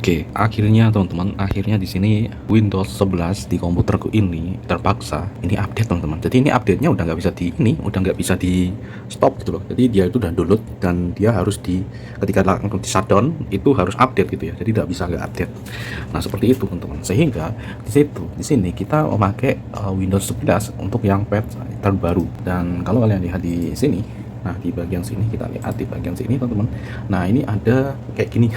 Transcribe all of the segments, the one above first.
Oke, akhirnya teman-teman, akhirnya di sini Windows 11 di komputerku ini terpaksa ini update teman-teman. Jadi ini update-nya udah nggak bisa udah nggak bisa di stop gitu loh. Jadi dia itu udah download dan dia harus ketika di shutdown itu harus update gitu ya. Jadi nggak bisa nggak update. Nah seperti itu teman-teman. Sehingga di sini kita memakai Windows 11 untuk yang patch terbaru. Dan kalau kalian lihat di sini, nah di bagian sini kita lihat di bagian sini teman-teman. Nah ini ada kayak gini.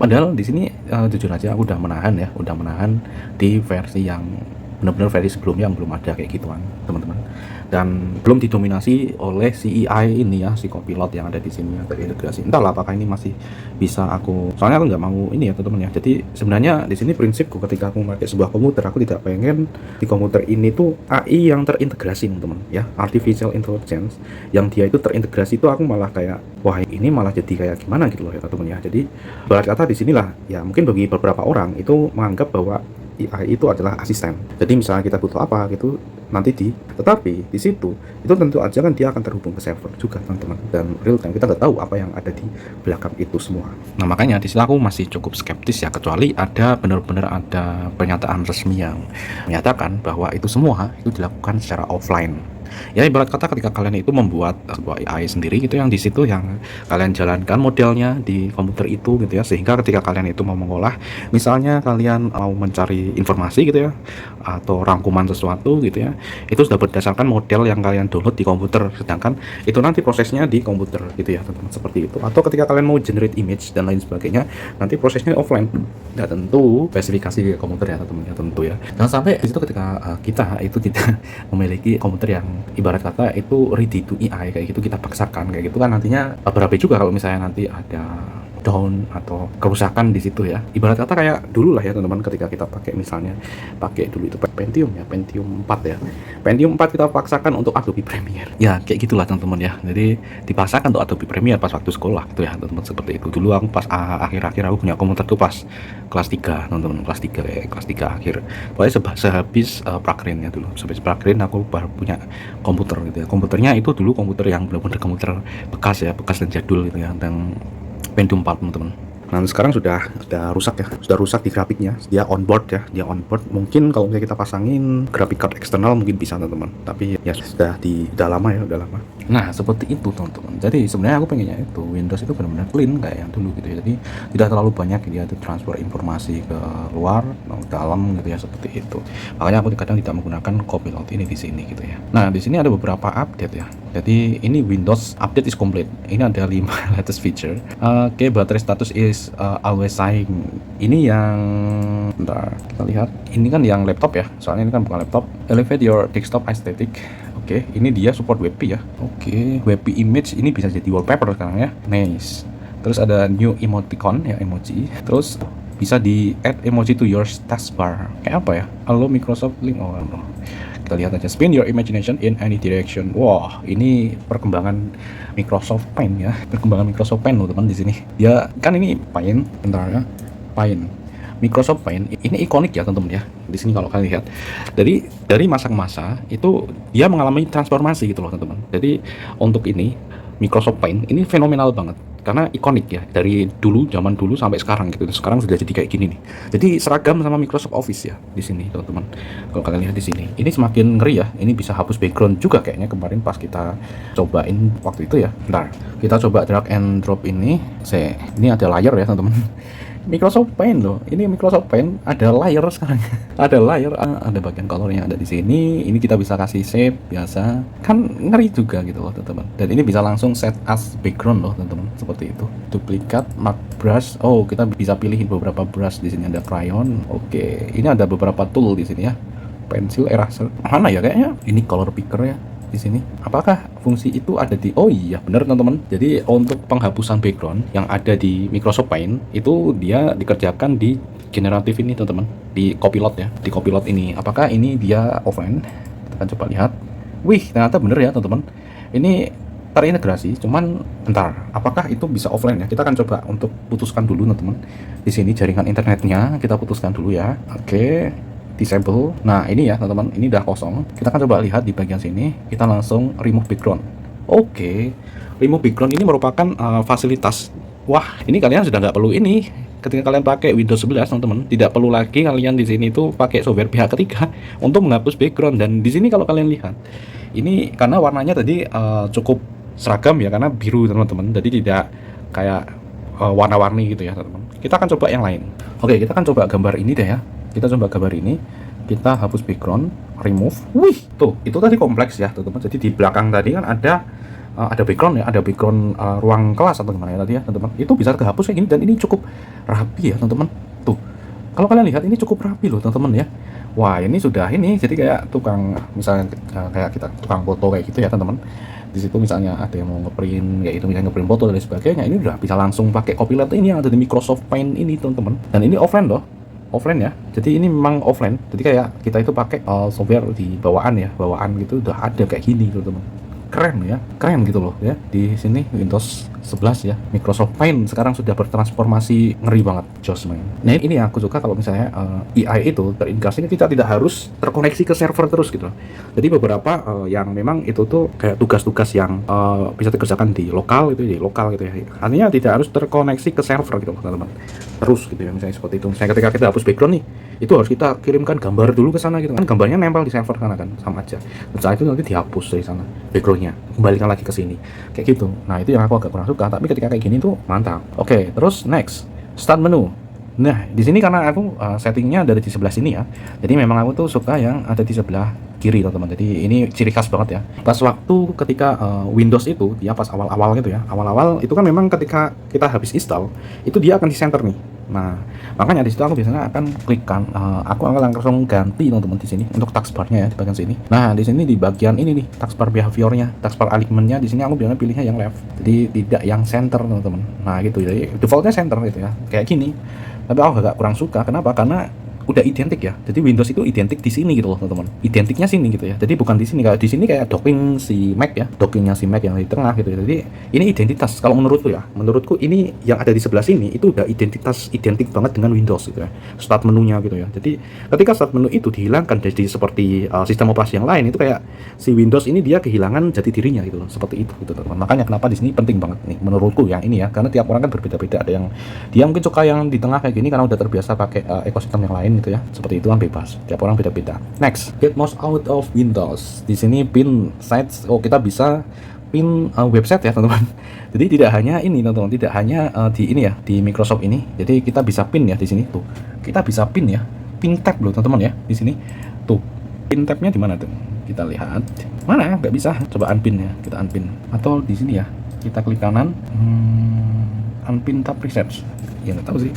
Padahal di sini jujur aja aku udah menahan di versi yang benar-benar versi sebelumnya yang belum ada kayak gituan, teman-teman. Dan belum didominasi oleh si AI ini ya, si Copilot yang ada di sini yang terintegrasi. Entahlah apakah ini masih bisa soalnya aku nggak mau ini ya, teman-teman ya. Jadi sebenarnya di sini prinsipku ketika aku memakai sebuah komputer, aku tidak pengen di komputer ini tuh AI yang terintegrasi, teman-teman ya, artificial intelligence yang dia itu terintegrasi itu aku malah kayak wah ini malah jadi kayak gimana gitu loh ya teman-teman ya. Jadi ibarat kata di sinilah ya mungkin bagi beberapa orang itu menganggap bahwa AI itu adalah asisten. Jadi misalnya kita butuh apa gitu tetapi di situ itu tentu aja kan dia akan terhubung ke server juga teman-teman, dan real time kita nggak tahu apa yang ada di belakang itu semua. Nah makanya di sini aku masih cukup skeptis ya, kecuali benar-benar ada pernyataan resmi yang menyatakan bahwa itu semua itu dilakukan secara offline. Ya ibarat kata ketika kalian itu membuat sebuah AI sendiri gitu yang di situ yang kalian jalankan modelnya di komputer itu gitu ya, sehingga ketika kalian itu mau mengolah, misalnya kalian mau mencari informasi gitu ya atau rangkuman sesuatu gitu ya, itu sudah berdasarkan model yang kalian download di komputer, sedangkan itu nanti prosesnya di komputer gitu ya teman-teman, seperti itu. Atau ketika kalian mau generate image dan lain sebagainya, nanti prosesnya offline. Nah tentu spesifikasi komputer ya teman-teman ya, tentu ya. Jangan sampai di situ ketika kita itu tidak memiliki komputer yang ibarat kata itu ready to AI kayak gitu, kita paksakan kayak gitu kan nantinya berabe juga kalau misalnya nanti ada down atau kerusakan di situ ya. Ibarat kata kayak dulu lah ya teman-teman, ketika kita pakai dulu itu Pentium 4 ya. Pentium 4 kita paksakan untuk Adobe Premiere. Ya kayak gitulah teman-teman ya. Jadi dipaksakan untuk Adobe Premiere pas waktu sekolah gitu ya teman-teman, seperti itu. Dulu aku pas akhir-akhir aku punya komputer tuh pas kelas 3 teman-teman, kelas 3 akhir. Pokoknya sehabis prakrinnya dulu. Sehabis prakrin aku baru punya komputer gitu ya. Komputernya itu dulu komputer yang benar-benar komputer bekas dan jadul gitu ya. Dan Pentium 4 teman-teman. Nah sekarang sudah rusak ya, sudah rusak di grafiknya. Dia onboard. Mungkin kalau misalnya kita pasangin graphic card eksternal mungkin bisa teman-teman, tapi ya udah lama. Nah seperti itu teman-teman. Jadi sebenarnya aku pengennya itu Windows itu benar-benar clean kayak yang dulu gitu ya. Jadi tidak terlalu banyak dia itu transfer informasi ke luar, dalam gitu ya, seperti itu. Makanya aku kadang tidak menggunakan Copilot ini di sini gitu ya. Nah di sini ada beberapa update ya. Jadi ini Windows update is complete. Ini ada 5 latest feature. Oke, battery status is always saying. Ini yang bentar kita lihat. Ini kan yang laptop ya. Soalnya ini kan bukan laptop. Elevate your desktop aesthetic. Oke, ini dia support WebP ya. Oke, WebP image ini bisa jadi wallpaper sekarang ya. Nice. Terus ada new emoticon ya, emoji. Terus bisa di add emoji to your taskbar. Kayak apa ya? Halo Microsoft link. Oh no. Kita lihat aja, spin your imagination in any direction. Wah, ini perkembangan Microsoft Paint ya. Perkembangan Microsoft Paint loh teman di sini. Ya kan ini Paint, bentar ya. Paint. Microsoft Paint ini ikonik ya teman-teman ya. Di sini kalau kalian lihat dari masa ke masa itu dia mengalami transformasi gitu loh teman-teman. Jadi untuk ini Microsoft Paint ini fenomenal banget karena ikonik ya, dari zaman dulu sampai sekarang gitu. Sekarang sudah jadi kayak gini nih. Jadi seragam sama Microsoft Office ya di sini teman-teman. Kalau kalian lihat di sini, ini semakin ngeri ya. Ini bisa hapus background juga kayaknya kemarin pas kita cobain waktu itu ya. Bentar, kita coba drag and drop ini. Ini ada layer ya teman-teman. Microsoft Paint loh, ini Microsoft Paint ada layer sekarang. Ada layer, ada bagian colornya ada di sini. Ini kita bisa kasih shape biasa, kan ngeri juga gitu loh teman-teman. Dan ini bisa langsung set as background loh teman-teman, seperti itu. Duplicate mark brush. Oh, kita bisa pilihin beberapa brush di sini, ada crayon. Oke, ini ada beberapa tool di sini ya. Pensil, eraser. Mana ya kayaknya? Ini color picker ya. Di sini apakah fungsi itu ada di oh iya benar teman-teman. Jadi untuk penghapusan background yang ada di Microsoft Paint itu dia dikerjakan di generatif ini teman-teman, di Copilot ya, di Copilot ini. Apakah ini dia offline? Kita akan coba lihat. Wih ternyata bener ya teman-teman, ini terintegrasi. Cuman bentar, apakah itu bisa offline ya? Kita akan coba untuk putuskan dulu teman-teman. Di sini jaringan internetnya kita putuskan dulu ya. Oke. disable. Nah ini ya teman-teman, ini udah kosong. Kita akan coba lihat di bagian sini, kita langsung remove background. Oke, remove background ini merupakan fasilitas. Wah, ini kalian sudah nggak perlu ini. Ketika kalian pakai Windows 11 teman-teman, tidak perlu lagi kalian di sini tuh pakai software pihak ketiga untuk menghapus background. Dan di sini kalau kalian lihat, ini karena warnanya tadi cukup seragam ya, karena biru teman-teman, jadi tidak kayak warna-warni gitu ya teman-teman. Kita akan coba yang lain. Oke, kita akan coba gambar ini deh ya. Kita coba gambar ini, kita hapus background, remove. Wih, tuh itu tadi kompleks ya teman-teman. Jadi di belakang tadi kan ada background ya, ada background ruang kelas atau gimana ya tadi ya teman-teman. Itu bisa kehapus kayak gini, dan ini cukup rapi ya teman-teman. Tuh, kalau kalian lihat ini cukup rapi loh teman-teman ya. Wah, ini sudah ini jadi kayak tukang, misalnya kayak kita tukang foto kayak gitu ya teman-teman. Di situ misalnya ada yang mau ngeprint kayak itu, misalnya ngeprint foto dan sebagainya, ini udah bisa langsung pakai copilot ini yang ada di Microsoft Paint ini teman-teman. Dan ini offline loh, offline ya, jadi ini memang offline, jadi kayak kita itu pakai software di bawaan ya, bawaan gitu udah ada kayak gini teman-teman. Keren ya, keren gitu loh ya. Di sini Windows 11 ya, Microsoft Paint sekarang sudah bertransformasi, ngeri banget, jos main. Nah ini aku suka kalau misalnya AI itu terintegrasi, kita tidak harus terkoneksi ke server terus gitu. Jadi beberapa yang memang itu tuh kayak tugas-tugas yang bisa dikerjakan di lokal gitu ya. Artinya tidak harus terkoneksi ke server gitu teman-teman. Terus gitu ya, misalnya seperti itu. Misalnya ketika kita hapus background nih, itu harus kita kirimkan gambar dulu ke sana gitu kan, gambarnya nempel di server sana kan, sama aja. Setelah itu nanti dihapus dari sana backgroundnya, kembalikan lagi ke sini kayak gitu. Nah itu yang aku agak kurang suka, tapi ketika kayak gini tuh mantap. Oke, terus next, start menu. Nah di sini karena aku settingnya dari di sebelah sini ya, jadi memang aku tuh suka yang ada di sebelah kiri teman-teman. Jadi ini ciri khas banget ya. Pas waktu ketika Windows itu dia pas awal-awal gitu ya, awal-awal itu kan memang ketika kita habis install itu dia akan di center nih. Nah makanya di situ aku biasanya akan klikkan, aku akan langsung ganti teman-teman di sini untuk taskbarnya ya, di bagian sini. Nah di sini di bagian ini nih, taskbar behaviornya, taskbar alignmentnya, di sini aku biasanya pilihnya yang left, jadi tidak yang center teman-teman. Nah gitu, jadi defaultnya center gitu ya, kayak gini. Tapi aku agak kurang suka, kenapa? Karena udah identik ya. Jadi Windows itu identik di sini gitu loh teman-teman. Identiknya sini gitu ya. Jadi bukan di sini. Kalau di sini kayak docking si Mac ya, dockingnya si Mac yang di tengah gitu ya. Jadi ini identitas kalau menurutku ya. Menurutku ini yang ada di sebelah sini itu udah identik banget dengan Windows gitu ya. Start menunya gitu ya. Jadi ketika start menu itu dihilangkan jadi seperti sistem operasi yang lain, itu kayak si Windows ini dia kehilangan jati dirinya gitu loh. Seperti itu gitu teman-teman. Makanya kenapa di sini penting banget nih menurutku yang ini ya. Karena tiap orang kan berbeda-beda. Ada yang dia mungkin suka yang di tengah kayak gini karena udah terbiasa pakai ekosistem yang lain gitu ya. Seperti itu kan bebas, tiap orang beda-beda. Next, get most out of Windows. Di sini pin sites, kita bisa pin website ya teman-teman. Jadi tidak hanya ini teman-teman, tidak hanya di ini ya, di Microsoft ini. Jadi kita bisa pin ya di sini tuh. Kita bisa pin ya, pin tab loh teman-teman ya di sini. Tuh, pin tabnya di mana tuh? Kita lihat. Mana? Nggak bisa. Coba unpin ya, kita unpin. Atau di sini ya, kita klik kanan, unpin tab presets. Ya nggak tahu sih.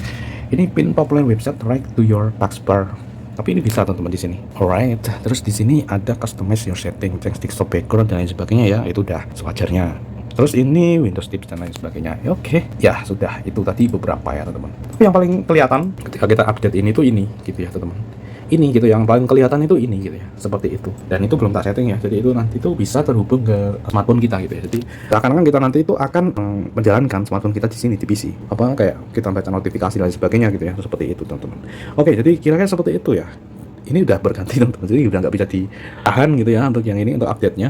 Ini pin popular website right to your taskbar. Tapi ini bisa teman-teman di sini. Alright. Terus di sini ada customize your setting, change desktop background dan lain sebagainya ya. Itu udah sewajarnya. Terus ini Windows tips dan lain sebagainya. Ya, oke. Ya sudah. Itu tadi beberapa ya teman-teman. Tapi yang paling kelihatan ketika kita update ini tuh ini gitu ya teman-teman. Ini gitu yang paling kelihatan itu ini gitu ya, seperti itu. Dan itu belum tak setting ya, jadi itu nanti itu bisa terhubung ke smartphone kita gitu ya. Jadi seakan-akan kita nanti itu akan menjalankan smartphone kita di sini di PC, apa kayak kita baca notifikasi dan sebagainya gitu ya, seperti itu teman-teman. Oke, jadi kira-kira seperti itu ya. Ini udah berganti teman-teman, jadi udah nggak bisa ditahan gitu ya untuk yang ini, untuk update-nya.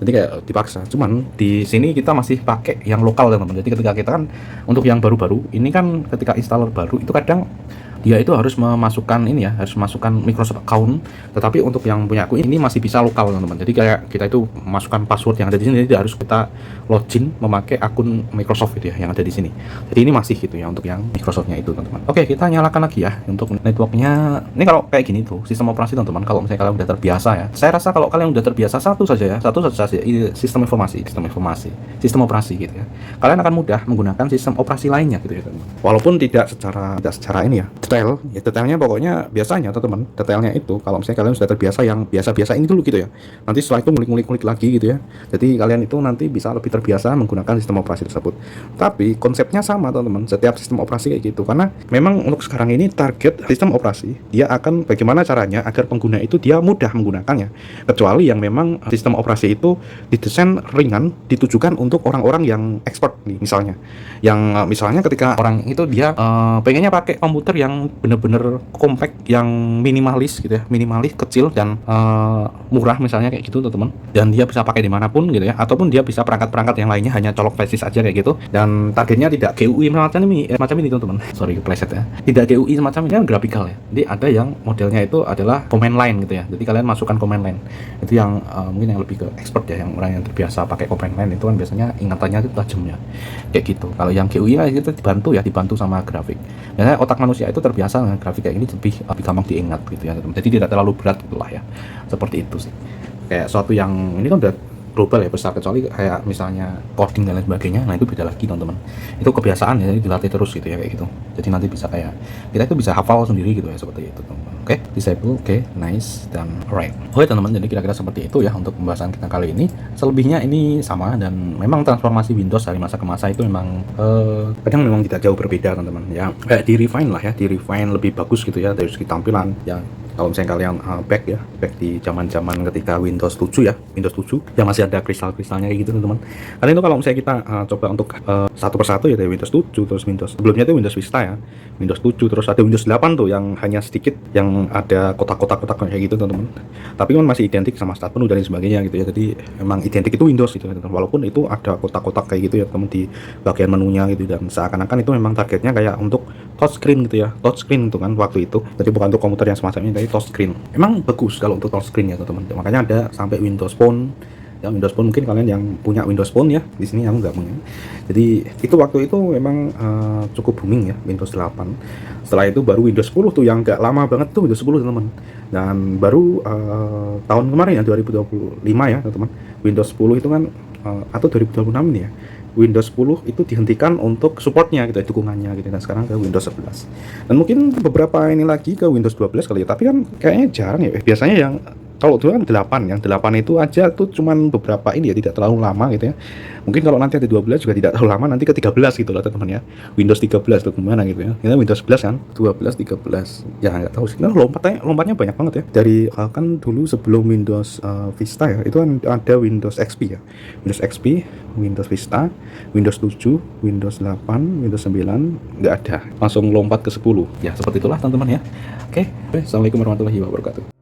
Jadi kayak dipaksa. Cuman di sini kita masih pakai yang lokal teman-teman. Jadi ketika kita kan untuk yang baru-baru ini kan ketika installer baru itu kadang dia itu harus memasukkan ini ya, harus memasukkan Microsoft account. Tetapi untuk yang punya aku ini masih bisa lokal teman-teman. Jadi kayak kita itu masukkan password yang ada di sini, jadi harus kita login memakai akun Microsoft gitu ya yang ada di sini. Jadi ini masih gitu ya untuk yang Microsoftnya itu teman-teman. Oke, kita nyalakan lagi ya untuk networknya. Ini kalau kayak gini tuh sistem operasi teman-teman. Kalau misalnya kalian udah terbiasa ya, saya rasa kalau kalian udah terbiasa satu saja ini sistem informasi, sistem operasi gitu ya. Kalian akan mudah menggunakan sistem operasi lainnya gitu ya teman-teman. Walaupun tidak secara ini ya. Detailnya pokoknya biasanya teman-teman, detailnya itu kalau misalnya kalian sudah terbiasa yang biasa-biasa ini dulu gitu ya, nanti setelah itu ngulik lagi gitu ya, jadi kalian itu nanti bisa lebih terbiasa menggunakan sistem operasi tersebut. Tapi konsepnya sama teman-teman, setiap sistem operasi kayak gitu, karena memang untuk sekarang ini target sistem operasi dia akan bagaimana caranya agar pengguna itu dia mudah menggunakannya, kecuali yang memang sistem operasi itu didesain ringan, ditujukan untuk orang-orang yang expert nih, misalnya yang misalnya ketika orang itu dia pengennya pakai komputer yang yang bener-bener compact, yang minimalis gitu ya, minimalis, kecil dan murah misalnya kayak gitu teman-teman. Dan dia bisa pakai dimanapun gitu ya, ataupun dia bisa perangkat-perangkat yang lainnya hanya colok flashdisk aja kayak gitu. Dan targetnya tidak GUI macam ini teman-teman. Sorry kepleset ya. Tidak GUI semacam ini, kan graphical ya. Jadi ada yang modelnya itu adalah command line gitu ya. Jadi kalian masukkan command line. Itu yang mungkin yang lebih ke expert ya, yang orang yang terbiasa pakai command line itu kan biasanya ingatannya itu tajamnya kayak gitu. Kalau yang GUI lah itu dibantu sama grafik. Biasanya otak manusia itu terbiasa dengan grafik kayak ini lebih gampang diingat gitu ya teman. Jadi tidak terlalu berat gitulah ya. Seperti itu sih. Kayak suatu yang ini kan udah global ya, besar, kecuali kayak misalnya coding dan lain sebagainya. Nah itu beda lagi teman-teman, itu kebiasaan ya, jadi dilatih terus gitu ya kayak gitu. Jadi nanti bisa kayak kita itu bisa hafal sendiri gitu ya, seperti itu teman-teman. Oke, disable, oke, nice, dan alright. Oke teman-teman, jadi kira-kira seperti itu ya untuk pembahasan kita kali ini. Selebihnya ini sama, dan memang transformasi Windows dari masa ke masa itu memang kadang memang tidak jauh berbeda teman-teman ya. Kayak di refine lah ya, di refine lebih bagus gitu ya dari segi tampilan ya. Kalau misalnya kalian back di zaman-zaman ketika Windows 7 ya, Windows 7 yang masih ada kristal-kristalnya kayak gitu teman-teman. Karena itu kalau misalnya kita coba untuk satu persatu ya, dari Windows 7 terus Windows sebelumnya itu Windows Vista ya, Windows 7 terus ada Windows 8 tuh yang hanya sedikit yang ada kotak-kotak kayak gitu teman-teman. Tapi kan masih identik sama start menu dan sebagainya gitu ya. Jadi memang identik itu Windows gitu teman-teman. Walaupun itu ada kotak-kotak kayak gitu ya teman di bagian menunya gitu, dan seakan-akan itu memang targetnya kayak untuk touchscreen gitu ya, touchscreen itu kan waktu itu. Jadi bukan untuk komputer yang semacam ini, tapi touchscreen. Emang bagus kalau untuk touchscreen ya teman-teman. Makanya ada sampai Windows Phone. Ya Windows Phone mungkin kalian yang punya Windows Phone ya. Di sini aku nggak punya. Jadi itu waktu itu memang cukup booming ya Windows 8. Setelah itu baru Windows 10 tuh yang nggak lama banget tuh Windows 10 teman-teman. Dan baru tahun kemarin ya 2025 ya teman-teman. Windows 10 itu kan atau 2026 ini ya. Windows 10 itu dihentikan untuk supportnya gitu, dukungannya gitu, dan sekarang ke Windows 11. Dan mungkin beberapa ini lagi ke Windows 12 kali ya, tapi kan kayaknya jarang ya. Biasanya yang kalau dulu kan 8, yang 8 itu aja tuh cuman beberapa ini ya, tidak terlalu lama gitu ya. Mungkin kalau nanti ada 12 juga tidak terlalu lama, nanti ke 13 gitu loh teman-teman ya. Windows 13 tuh gimana gitu ya. Kita Windows 11 kan, 12, 13. Ya nggak tahu sih. Nah, lompatnya banyak banget ya. Dari kan dulu sebelum Windows Vista ya, itu kan ada Windows XP ya. Windows XP, Windows Vista, Windows 7, Windows 8, Windows 9 nggak ada. Langsung lompat ke 10. Ya, seperti itulah teman-teman ya. Oke, assalamualaikum warahmatullahi wabarakatuh.